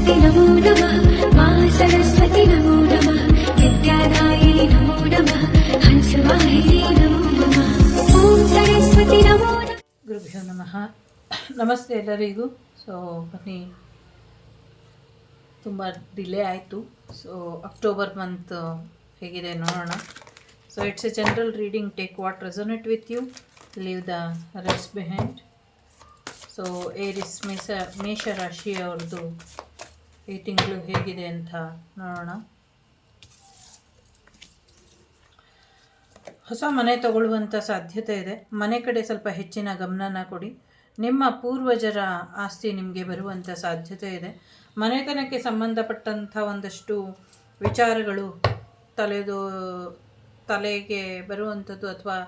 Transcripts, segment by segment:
सरस्वती नमो नमः मा सरस्वती नमो नमः विद्यादायिनी नमो नमः हंसवाहिनी नमो नमः ॐ सरस्वती नमो नमः ಗುರುಭ್ಯೋ ನಮಃ. ನಮಸ್ತೆ ಎಲ್ಲರಿಗೂ. ಸೊ ಬನ್ನಿ, ತುಂಬ ಡಿಲೇ ಆಯಿತು. ಸೊ ಅಕ್ಟೋಬರ್ ಮಂತ್ ಹೇಗಿದೆ ನೋಡೋಣ. So it's a general reading. Take what resonate with you, leave the rest behind. So Aries ಮೇಷ ರಾಶಿಯವ್ರದ್ದು ಈ ತಿಂಗಳು ಹೇಗಿದೆ ಅಂತ ನೋಡೋಣ. ಹೊಸ ಮನೆ ತಗೊಳ್ಳುವಂಥ ಸಾಧ್ಯತೆ ಇದೆ. ಮನೆ ಕಡೆ ಸ್ವಲ್ಪ ಹೆಚ್ಚಿನ ಗಮನನ ಕೊಡಿ. ನಿಮ್ಮ ಪೂರ್ವಜರ ಆಸ್ತಿ ನಿಮಗೆ ಬರುವಂಥ ಸಾಧ್ಯತೆ ಇದೆ. ಮನೆತನಕ್ಕೆ ಸಂಬಂಧಪಟ್ಟಂಥ ಒಂದಷ್ಟು ವಿಚಾರಗಳು ತಲೆಗೆ ಬರುವಂಥದ್ದು, ಅಥವಾ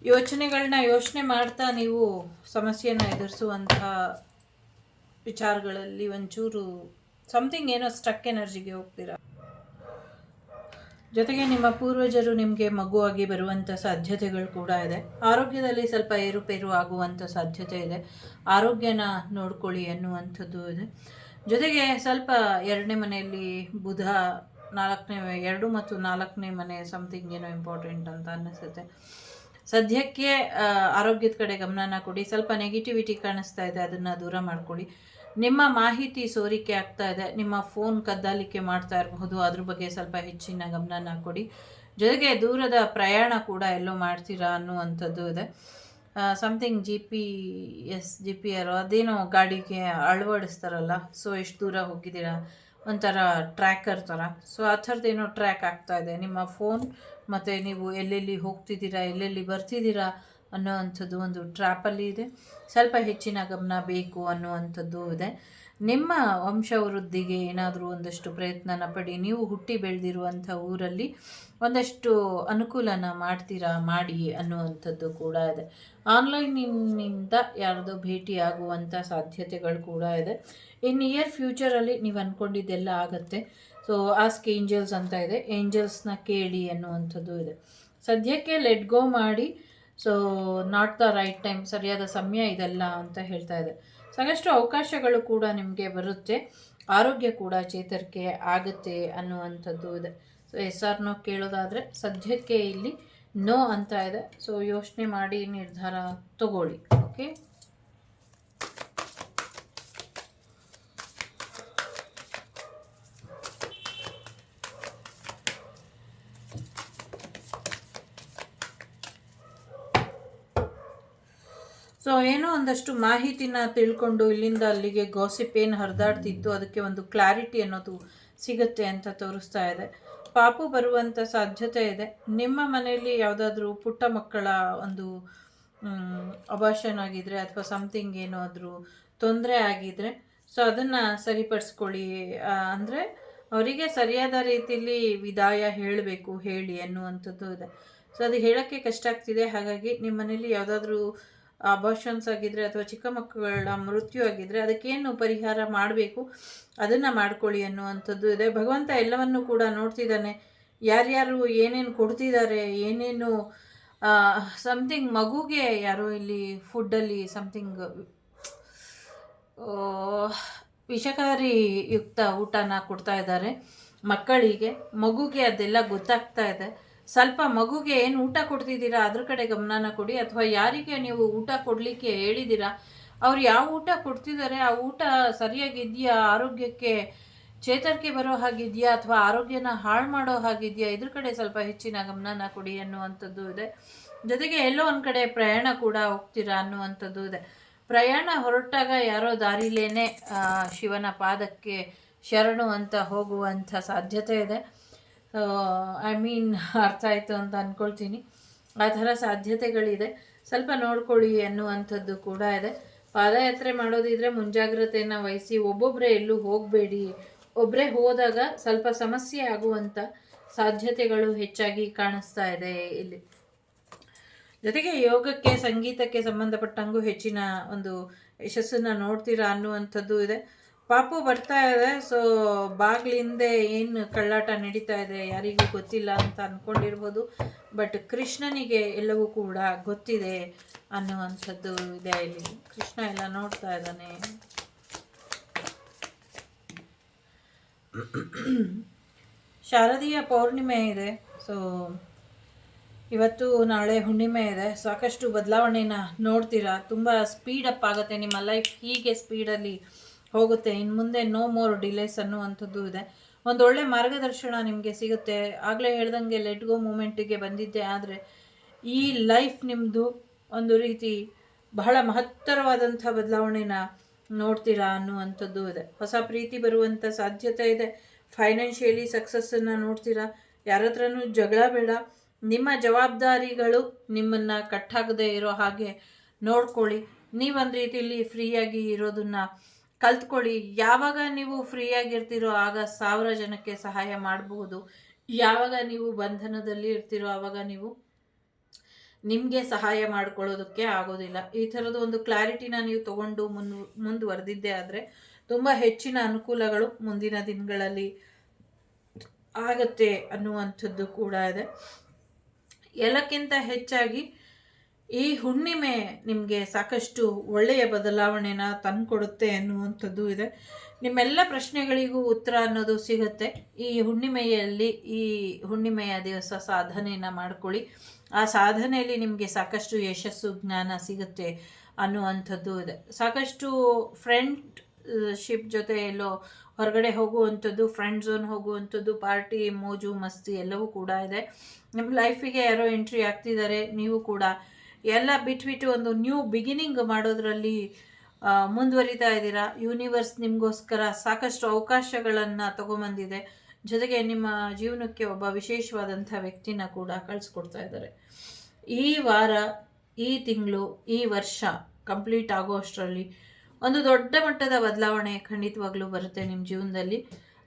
ಯೋಚನೆಗಳನ್ನ ಯೋಚನೆ ಮಾಡ್ತಾ ನೀವು ಸಮಸ್ಯೆಯನ್ನು ಎದುರಿಸುವಂಥ ವಿಚಾರಗಳಲ್ಲಿ ಒಂಚೂರು ಸಮಥಿಂಗ್ ಏನೋ ಸ್ಟಕ್ ಎನರ್ಜಿಗೆ ಹೋಗ್ತೀರಾ. ಜೊತೆಗೆ ನಿಮ್ಮ ಪೂರ್ವಜರು ನಿಮಗೆ ಮಗುವಾಗಿ ಬರುವಂಥ ಸಾಧ್ಯತೆಗಳು ಕೂಡ ಇದೆ. ಆರೋಗ್ಯದಲ್ಲಿ ಸ್ವಲ್ಪ ಏರುಪೇರು ಆಗುವಂಥ ಸಾಧ್ಯತೆ ಇದೆ. ಆರೋಗ್ಯನ ನೋಡ್ಕೊಳ್ಳಿ ಅನ್ನುವಂಥದ್ದು ಇದೆ. ಜೊತೆಗೆ ಸ್ವಲ್ಪ ಎರಡನೇ ಮನೆಯಲ್ಲಿ ಬುಧ, 2 ಮತ್ತು 4ನೇ ಮನೆ ಸಮಥಿಂಗ್ ಏನೋ ಇಂಪಾರ್ಟೆಂಟ್ ಅಂತ ಅನ್ನಿಸುತ್ತೆ. ಸದ್ಯಕ್ಕೆ ಆರೋಗ್ಯದ ಕಡೆ ಗಮನನ ಕೊಡಿ. ಸ್ವಲ್ಪ ನೆಗೆಟಿವಿಟಿ ಕಾಣಿಸ್ತಾ ಇದೆ, ಅದನ್ನು ದೂರ ಮಾಡ್ಕೊಳ್ಳಿ. ನಿಮ್ಮ ಮಾಹಿತಿ ಸೋರಿಕೆ ಆಗ್ತಾ ಇದೆ. ನಿಮ್ಮ ಫೋನ್ ಕದ್ದಾಲಿಕೆ ಮಾಡ್ತಾ ಇರಬಹುದು, ಅದ್ರ ಬಗ್ಗೆ ಸ್ವಲ್ಪ ಹೆಚ್ಚಿನ ಗಮನನ ಕೊಡಿ. ಜೊತೆಗೆ ದೂರದ ಪ್ರಯಾಣ ಕೂಡ ಎಲ್ಲೋ ಮಾಡ್ತೀರಾ ಅನ್ನುವಂಥದ್ದು ಇದೆ. ಸಮಥಿಂಗ್ GPS ಅದೇನೋ ಗಾಡಿಗೆ ಅಳವಡಿಸ್ತಾರಲ್ಲ, ಸೊ ಎಷ್ಟು ದೂರ ಹೋಗಿದ್ದೀರಾ, ಒಂಥರ ಟ್ರ್ಯಾಕರ್ ಥರ. ಸೊ ಆ ಥರದ್ದೇನೋ ಟ್ರ್ಯಾಕ್ ಆಗ್ತಾ ಇದೆ ನಿಮ್ಮ ಫೋನ್, ಮತ್ತು ನೀವು ಎಲ್ಲೆಲ್ಲಿ ಹೋಗ್ತಿದ್ದೀರಾ, ಎಲ್ಲೆಲ್ಲಿ ಬರ್ತಿದ್ದೀರಾ ಅನ್ನೋವಂಥದ್ದು ಒಂದು ಟ್ರ್ಯಾಪಲ್ಲಿ ಇದೆ. ಸ್ವಲ್ಪ ಹೆಚ್ಚಿನ ಗಮನ ಬೇಕು ಅನ್ನುವಂಥದ್ದು ಇದೆ. ನಿಮ್ಮ ವಂಶವೃದ್ಧಿಗೆ ಏನಾದರೂ ಒಂದಷ್ಟು ಪ್ರಯತ್ನನ ಪಡಿ. ನೀವು ಹುಟ್ಟಿ ಬೆಳೆದಿರುವಂಥ ಊರಲ್ಲಿ ಒಂದಷ್ಟು ಅನುಕೂಲನ ಮಾಡಿ ಅನ್ನುವಂಥದ್ದು ಕೂಡ ಇದೆ. ಆನ್ಲೈನಿಂದ ಯಾರ್ದೋ ಭೇಟಿ ಆಗುವಂಥ ಸಾಧ್ಯತೆಗಳು ಕೂಡ ಇದೆ. ಇನ್ ನಿಯರ್ ಫ್ಯೂಚರಲ್ಲಿ ನೀವು ಅಂದ್ಕೊಂಡಿದ್ದೆಲ್ಲ ಆಗುತ್ತೆ. ಸೊ ಆಸ್ಕ್ ಏಂಜಲ್ಸ್ ಅಂತ ಇದೆ, ಏಂಜಲ್ಸ್ನ ಕೇಳಿ ಅನ್ನುವಂಥದ್ದು ಇದೆ. ಸದ್ಯಕ್ಕೆ ಲೆಟ್ ಗೋ ಮಾಡಿ. So not the right time, ಸರಿಯಾದ ಸಮಯ ಇದೆಲ್ಲ ಅಂತ ಹೇಳ್ತಾ ಇದೆ. ಸಾಕಷ್ಟು ಅವಕಾಶಗಳು ಕೂಡ ನಿಮಗೆ ಬರುತ್ತೆ. ಆರೋಗ್ಯ ಕೂಡ ಚೇತರಿಕೆ ಆಗುತ್ತೆ ಅನ್ನುವಂಥದ್ದು ಇದೆ. ಸೊ ನೋ ಕೇಳೋದಾದರೆ ಸದ್ಯಕ್ಕೆ ಇಲ್ಲಿ ನೋ ಅಂತ ಇದೆ. ಸೊ ಯೋಚನೆ ಮಾಡಿ ನಿರ್ಧಾರ ತಗೊಳ್ಳಿ. ಓಕೆ, ಸೊ ಏನೋ ಒಂದಷ್ಟು ಮಾಹಿತಿನ ತಿಳ್ಕೊಂಡು ಇಲ್ಲಿಂದ ಅಲ್ಲಿಗೆ ಗಾಸಿಪ್ ಏನು ಹರಿದಾಡ್ತಿತ್ತು, ಅದಕ್ಕೆ ಒಂದು ಕ್ಲಾರಿಟಿ ಅನ್ನೋದು ಸಿಗುತ್ತೆ ಅಂತ ತೋರಿಸ್ತಾ ಇದೆ. ಪಾಪು ಬರುವಂಥ ಸಾಧ್ಯತೆ ಇದೆ. ನಿಮ್ಮ ಮನೆಯಲ್ಲಿ ಯಾವುದಾದ್ರೂ ಪುಟ್ಟ ಮಕ್ಕಳ ಒಂದು ಅಬಾರ್ಷನ್ ಆಗಿದ್ರೆ, ಅಥವಾ ಸಮಥಿಂಗ್ ಏನಾದರೂ ತೊಂದರೆ ಆಗಿದ್ರೆ, ಸೊ ಅದನ್ನು ಸರಿಪಡಿಸ್ಕೊಳ್ಳಿ. ಅಂದರೆ ಅವರಿಗೆ ಸರಿಯಾದ ರೀತಿಯಲ್ಲಿ ವಿದಾಯ ಹೇಳಿ ಅನ್ನುವಂಥದ್ದು ಇದೆ. ಸೊ ಅದು ಹೇಳೋಕ್ಕೆ ಕಷ್ಟ ಆಗ್ತಿದೆ. ಹಾಗಾಗಿ ನಿಮ್ಮ ಮನೇಲಿ ಯಾವುದಾದ್ರೂ ಅಬಾರ್ಷನ್ಸ್ ಆಗಿದ್ದರೆ, ಅಥವಾ ಚಿಕ್ಕ ಮಕ್ಕಳ ಮೃತ್ಯು ಆಗಿದ್ದರೆ, ಅದಕ್ಕೇನು ಪರಿಹಾರ ಮಾಡಬೇಕು ಅದನ್ನು ಮಾಡ್ಕೊಳ್ಳಿ ಅನ್ನುವಂಥದ್ದು ಇದೆ. ಭಗವಂತ ಎಲ್ಲವನ್ನೂ ಕೂಡ ನೋಡ್ತಿದ್ದಾನೆ. ಯಾರ್ಯಾರು ಏನೇನು ಕೊಡ್ತಿದ್ದಾರೆ, ಏನೇನು ಸಮಥಿಂಗ್ ಮಗುಗೆ ಯಾರೋ ಇಲ್ಲಿ ಫುಡ್ಡಲ್ಲಿ ಸಮಥಿಂಗ್ ವಿಷಕಾರಿ ಯುಕ್ತ ಊಟನ ಕೊಡ್ತಾ ಇದ್ದಾರೆ ಮಕ್ಕಳಿಗೆ. ಮಗುಗೆ ಅದೆಲ್ಲ ಗೊತ್ತಾಗ್ತಾ ಇದೆ. ಸ್ವಲ್ಪ ಮಗುಗೆ ಏನು ಊಟ ಕೊಡ್ತಿದ್ದೀರಾ ಅದ್ರ ಕಡೆ ಗಮನನ ಕೊಡಿ. ಅಥವಾ ಯಾರಿಗೆ ನೀವು ಊಟ ಕೊಡಲಿಕ್ಕೆ ಹೇಳಿದ್ದೀರಾ ಅವ್ರು ಯಾವ ಊಟ ಕೊಡ್ತಿದ್ದಾರೆ, ಆ ಊಟ ಸರಿಯಾಗಿದೆಯಾ, ಆರೋಗ್ಯಕ್ಕೆ ಚೇತರಿಕೆ ಬರೋ ಹಾಗಿದೆಯಾ, ಅಥವಾ ಆರೋಗ್ಯನ ಹಾಳು ಮಾಡೋ ಹಾಗಿದೆಯಾ, ಇದ್ರ ಕಡೆ ಸ್ವಲ್ಪ ಹೆಚ್ಚಿನ ಗಮನನ ಕೊಡಿ ಅನ್ನುವಂಥದ್ದು ಇದೆ. ಜೊತೆಗೆ ಎಲ್ಲೋ ಒಂದು ಕಡೆ ಪ್ರಯಾಣ ಕೂಡ ಹೋಗ್ತೀರಾ ಅನ್ನುವಂಥದ್ದು ಇದೆ. ಪ್ರಯಾಣ ಹೊರಟಾಗ ಯಾರೋ ದಾರಿಲೇನೆ ಶಿವನ ಪಾದಕ್ಕೆ ಶರಣು ಅಂತ ಹೋಗುವಂಥ ಸಾಧ್ಯತೆ ಇದೆ. ಅರ್ಥ ಆಯಿತು ಅಂತ ಅಂದ್ಕೊಳ್ತೀನಿ. ಆ ಥರ ಸಾಧ್ಯತೆಗಳಿದೆ. ಸ್ವಲ್ಪ ನೋಡ್ಕೊಳ್ಳಿ ಅನ್ನುವಂಥದ್ದು ಕೂಡ ಇದೆ. ಪಾದಯಾತ್ರೆ ಮಾಡೋದಿದ್ರೆ ಮುಂಜಾಗ್ರತೆಯನ್ನು ವಹಿಸಿ. ಒಬ್ಬೊಬ್ಬರೇ ಎಲ್ಲೂ ಹೋಗಬೇಡಿ. ಒಬ್ಬರೇ ಹೋದಾಗ ಸ್ವಲ್ಪ ಸಮಸ್ಯೆ ಆಗುವಂಥ ಸಾಧ್ಯತೆಗಳು ಹೆಚ್ಚಾಗಿ ಕಾಣಿಸ್ತಾ ಇದೆ ಇಲ್ಲಿ. ಜೊತೆಗೆ ಯೋಗಕ್ಕೆ, ಸಂಗೀತಕ್ಕೆ ಸಂಬಂಧಪಟ್ಟಂಗೂ ಹೆಚ್ಚಿನ ಒಂದು ಯಶಸ್ಸನ್ನು ನೋಡ್ತೀರಾ ಅನ್ನುವಂಥದ್ದು ಇದೆ. ಪಾಪು ಬರ್ತಾ ಇದೆ. ಸೊ ಬಾಗಿಲಿಂದ ಏನು ಕಳ್ಳಾಟ ನಡೀತಾ ಇದೆ ಯಾರಿಗೂ ಗೊತ್ತಿಲ್ಲ ಅಂತ ಅಂದ್ಕೊಂಡಿರ್ಬೋದು. ಬಟ್ ಕೃಷ್ಣನಿಗೆ ಎಲ್ಲವೂ ಕೂಡ ಗೊತ್ತಿದೆ ಅನ್ನುವಂಥದ್ದು ಇದೆ ಇಲ್ಲಿ. ಕೃಷ್ಣ ಎಲ್ಲ ನೋಡ್ತಾ ಇದ್ದಾನೆ. ಶಾರದೀಯ ಪೌರ್ಣಿಮೆ ಇದೆ. ಸೊ ಇವತ್ತು ನಾಳೆ ಹುಣ್ಣಿಮೆ ಇದೆ. ಸಾಕಷ್ಟು ಬದಲಾವಣೆನ ನೋಡ್ತೀರಾ. ತುಂಬ ಸ್ಪೀಡಪ್ ಆಗುತ್ತೆ ನಿಮ್ಮ ಲೈಫ್. ಹೀಗೆ ಸ್ಪೀಡಲ್ಲಿ ಹೋಗುತ್ತೆ. ಇನ್ನು ಮುಂದೆ ನೋ ಮೋರ್ ಡಿಲೇಸ್ ಅನ್ನುವಂಥದ್ದು ಇದೆ. ಒಂದೊಳ್ಳೆ ಮಾರ್ಗದರ್ಶನ ನಿಮಗೆ ಸಿಗುತ್ತೆ. ಆಗಲೇ ಹೇಳ್ದಂಗೆ ಲೆಟ್ ಗೋ ಮೂಮೆಂಟಿಗೆ ಬಂದಿದ್ದೆ. ಆದರೆ ಈ ಲೈಫ್ ನಿಮ್ಮದು ಒಂದು ರೀತಿ ಬಹಳ ಮಹತ್ತರವಾದಂಥ ಬದಲಾವಣೆನ ನೋಡ್ತೀರಾ ಅನ್ನುವಂಥದ್ದು ಇದೆ. ಹೊಸ ಪ್ರೀತಿ ಬರುವಂಥ ಸಾಧ್ಯತೆ ಇದೆ. ಫೈನಾನ್ಷಿಯಲಿ ಸಕ್ಸಸ್ಸನ್ನು ನೋಡ್ತೀರಾ. ಯಾರ ಹತ್ರನೂ ಜಗಳ ಬೇಡ. ನಿಮ್ಮ ಜವಾಬ್ದಾರಿಗಳು ನಿಮ್ಮನ್ನು ಕಟ್ಟಾಗದೆ ಇರೋ ಹಾಗೆ ನೋಡ್ಕೊಳ್ಳಿ. ನೀವೊಂದು ರೀತಿಯಲ್ಲಿ ಫ್ರೀಯಾಗಿ ಇರೋದನ್ನು ಕಲ್ತ್ಕೊಳ್ಳಿ. ಯಾವಾಗ ನೀವು ಫ್ರೀಯಾಗಿರ್ತೀರೋ ಆಗ 1000 ಜನಕ್ಕೆ ಸಹಾಯ ಮಾಡಬಹುದು. ಯಾವಾಗ ನೀವು ಬಂಧನದಲ್ಲಿ ಇರ್ತೀರೋ ಆವಾಗ ನೀವು ನಿಮಗೆ ಸಹಾಯ ಮಾಡ್ಕೊಳ್ಳೋದಕ್ಕೆ ಆಗೋದಿಲ್ಲ. ಈ ಥರದ ಒಂದು ಕ್ಲಾರಿಟಿನ ನೀವು ತಗೊಂಡು ಮುಂದುವರೆದಿದ್ದೇ ಆದರೆ ತುಂಬ ಹೆಚ್ಚಿನ ಅನುಕೂಲಗಳು ಮುಂದಿನ ದಿನಗಳಲ್ಲಿ ಆಗತ್ತೆ ಅನ್ನುವಂಥದ್ದು ಕೂಡ ಇದೆ. ಎಲ್ಲಕ್ಕಿಂತ ಹೆಚ್ಚಾಗಿ ಈ ಹುಣ್ಣಿಮೆ ನಿಮಗೆ ಸಾಕಷ್ಟು ಒಳ್ಳೆಯ ಬದಲಾವಣೆನ ತಂದುಕೊಡುತ್ತೆ ಅನ್ನುವಂಥದ್ದು ಇದೆ. ನಿಮ್ಮೆಲ್ಲ ಪ್ರಶ್ನೆಗಳಿಗೂ ಉತ್ತರ ಅನ್ನೋದು ಸಿಗುತ್ತೆ ಈ ಹುಣ್ಣಿಮೆಯಲ್ಲಿ. ಈ ಹುಣ್ಣಿಮೆಯ ದಿವಸ ಸಾಧನೆಯನ್ನು ಮಾಡ್ಕೊಳ್ಳಿ. ಆ ಸಾಧನೆಯಲ್ಲಿ ನಿಮಗೆ ಸಾಕಷ್ಟು ಯಶಸ್ಸು ಜ್ಞಾನ ಸಿಗುತ್ತೆ ಅನ್ನುವಂಥದ್ದು ಇದೆ. ಸಾಕಷ್ಟು ಫ್ರೆಂಡ್ಶಿಪ್ ಜೊತೆ ಎಲ್ಲೋ ಹೊರಗಡೆ ಹೋಗುವಂಥದ್ದು, ಫ್ರೆಂಡ್ ಝೋನ್ ಹೋಗುವಂಥದ್ದು, ಪಾರ್ಟಿ ಮೋಜು ಮಸ್ತಿ ಎಲ್ಲವೂ ಕೂಡ ಇದೆ. ನಿಮ್ಮ ಲೈಫಿಗೆ ಯಾರೋ ಎಂಟ್ರಿ ಆಗ್ತಿದ್ದಾರೆ. ನೀವು ಕೂಡ ಎಲ್ಲ ಬಿಟ್ಬಿಟ್ಟು ಒಂದು ನ್ಯೂ ಬಿಗಿನಿಂಗ್ ಮಾಡೋದ್ರಲ್ಲಿ ಮುಂದುವರಿತಾ ಇದ್ದೀರಾ. ಯೂನಿವರ್ಸ್ ನಿಮಗೋಸ್ಕರ ಸಾಕಷ್ಟು ಅವಕಾಶಗಳನ್ನು ತಗೊಂಬಂದಿದೆ. ಜೊತೆಗೆ ನಿಮ್ಮ ಜೀವನಕ್ಕೆ ಒಬ್ಬ ವಿಶೇಷವಾದಂಥ ವ್ಯಕ್ತಿನ ಕೂಡ ಕಳಿಸ್ಕೊಡ್ತಾ ಇದ್ದಾರೆ. ಈ ವಾರ, ಈ ತಿಂಗಳು, ಈ ವರ್ಷ ಕಂಪ್ಲೀಟ್ ಆಗೋ ಅಷ್ಟರಲ್ಲಿ ಒಂದು ದೊಡ್ಡ ಮಟ್ಟದ ಬದಲಾವಣೆ ಖಂಡಿತವಾಗ್ಲೂ ಬರುತ್ತೆ ನಿಮ್ಮ ಜೀವನದಲ್ಲಿ.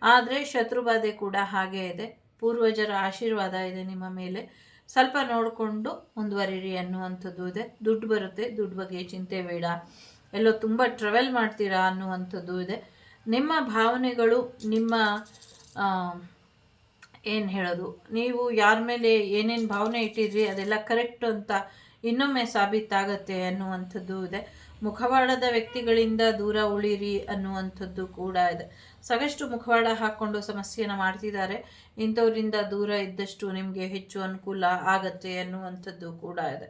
ಆದರೆ ಶತ್ರುಬಾಧೆ ಕೂಡ ಹಾಗೇ ಇದೆ. ಪೂರ್ವಜರ ಆಶೀರ್ವಾದ ಇದೆ ನಿಮ್ಮ ಮೇಲೆ. ಸ್ವಲ್ಪ ನೋಡಿಕೊಂಡು ಮುಂದುವರಿರಿ ಅನ್ನುವಂಥದ್ದು ಇದೆ. ದುಡ್ಡು ಬರುತ್ತೆ, ದುಡ್ಡು ಬಗ್ಗೆ ಚಿಂತೆ ಬೇಡ. ಎಲ್ಲೋ ತುಂಬ ಟ್ರಾವೆಲ್ ಮಾಡ್ತೀರಾ ಅನ್ನುವಂಥದ್ದು ಇದೆ. ನಿಮ್ಮ ಭಾವನೆಗಳು, ನಿಮ್ಮ ಏನು ಹೇಳೋದು, ನೀವು ಯಾರ ಮೇಲೆ ಏನೇನು ಭಾವನೆ ಇಟ್ಟಿದ್ರಿ ಅದೆಲ್ಲ ಕರೆಕ್ಟ್ ಅಂತ ಇನ್ನೊಮ್ಮೆ ಸಾಬೀತಾಗತ್ತೆ ಅನ್ನುವಂಥದ್ದು ಇದೆ. ಮುಖವಾಡದ ವ್ಯಕ್ತಿಗಳಿಂದ ದೂರ ಉಳಿರಿ ಅನ್ನುವಂಥದ್ದು ಕೂಡ ಇದೆ. ಸಾಕಷ್ಟು ಮುಖವಾಡ ಹಾಕ್ಕೊಂಡು ಸಮಸ್ಯೆನ ಮಾಡ್ತಿದ್ದಾರೆ. ಇಂಥವರಿಂದ ದೂರ ಇದ್ದಷ್ಟು ನಿಮಗೆ ಹೆಚ್ಚು ಅನುಕೂಲ ಆಗತ್ತೆ ಅನ್ನುವಂಥದ್ದು ಕೂಡ ಇದೆ.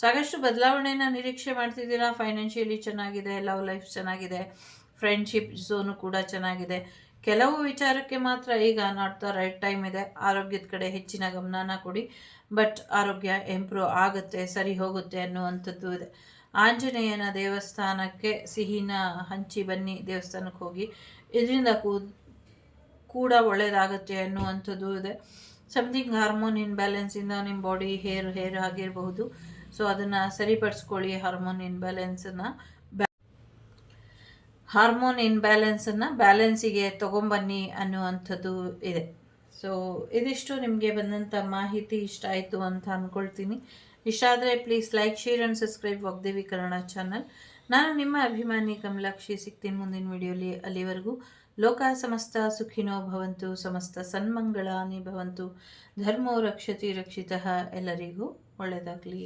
ಸಾಕಷ್ಟು ಬದಲಾವಣೆನ ನಿರೀಕ್ಷೆ ಮಾಡ್ತಿದ್ದೀರಾ. ಫೈನಾನ್ಷಿಯಲಿ ಚೆನ್ನಾಗಿದೆ, ಲವ್ ಲೈಫ್ ಚೆನ್ನಾಗಿದೆ, ಫ್ರೆಂಡ್ಶಿಪ್ ಝೋನು ಕೂಡ ಚೆನ್ನಾಗಿದೆ. ಕೆಲವು ವಿಚಾರಕ್ಕೆ ಮಾತ್ರ ಈಗ ನಾಟ್ ದ ರೈಟ್ ಟೈಮ್ ಇದೆ. ಆರೋಗ್ಯದ ಕಡೆ ಹೆಚ್ಚಿನ ಗಮನನ ಕೊಡಿ. ಬಟ್ ಆರೋಗ್ಯ ಇಂಪ್ರೂವ್ ಆಗುತ್ತೆ, ಸರಿ ಹೋಗುತ್ತೆ ಅನ್ನುವಂಥದ್ದು ಇದೆ. ಆಂಜನೇಯನ ದೇವಸ್ಥಾನಕ್ಕೆ ಸಿಹಿನ ಹಂಚಿ ಬನ್ನಿ, ದೇವಸ್ಥಾನಕ್ಕೆ ಹೋಗಿ. ಇದರಿಂದ ಕೂಡ ಒಳ್ಳೆಯದಾಗುತ್ತೆ ಅನ್ನುವಂಥದ್ದು ಇದೆ. ಸಮಥಿಂಗ್ ಹಾರ್ಮೋನ್ ಇನ್ಬ್ಯಾಲೆನ್ಸಿಂದ ನಿಮ್ಮ ಬಾಡಿ ಹೇರ್ ಆಗಿರಬಹುದು. ಸೊ ಅದನ್ನು ಸರಿಪಡಿಸ್ಕೊಳ್ಳಿ. ಹಾರ್ಮೋನ್ ಇನ್ಬ್ಯಾಲೆನ್ಸನ್ನು ಬ್ಯಾಲೆನ್ಸಿಗೆ ತೊಗೊಂಬನ್ನಿ ಅನ್ನುವಂಥದ್ದು ಇದೆ. ಸೊ ಇದಿಷ್ಟು ನಿಮಗೆ ಬಂದಂಥ ಮಾಹಿತಿ ಇಷ್ಟ ಆಯಿತು ಅಂತ ಅಂದ್ಕೊಳ್ತೀನಿ. ಇಷ್ಟ ಆದರೆ please like, share and subscribe Vagdevi Kannada channel. ನಾನು ನಿಮ್ಮ ಅಭಿಮಾನಿ ಕಮಲಾಕ್ಷಿ. ಸಿಗ್ತೀನಿ ಮುಂದಿನ ವಿಡಿಯೋಲಿ. ಅಲ್ಲಿವರೆಗೂ ಲೋಕ ಸಮಸ್ತ ಸುಖಿನೋ ಭವಂತು, ಸಮಸ್ತ ಸನ್ಮಂಗಳಾನಿ ಭವಂತು, ಧರ್ಮೋ ರಕ್ಷತಿ ರಕ್ಷಿತಃ. ಎಲ್ಲರಿಗೂ ಒಳ್ಳೆಯದಾಗಲಿ.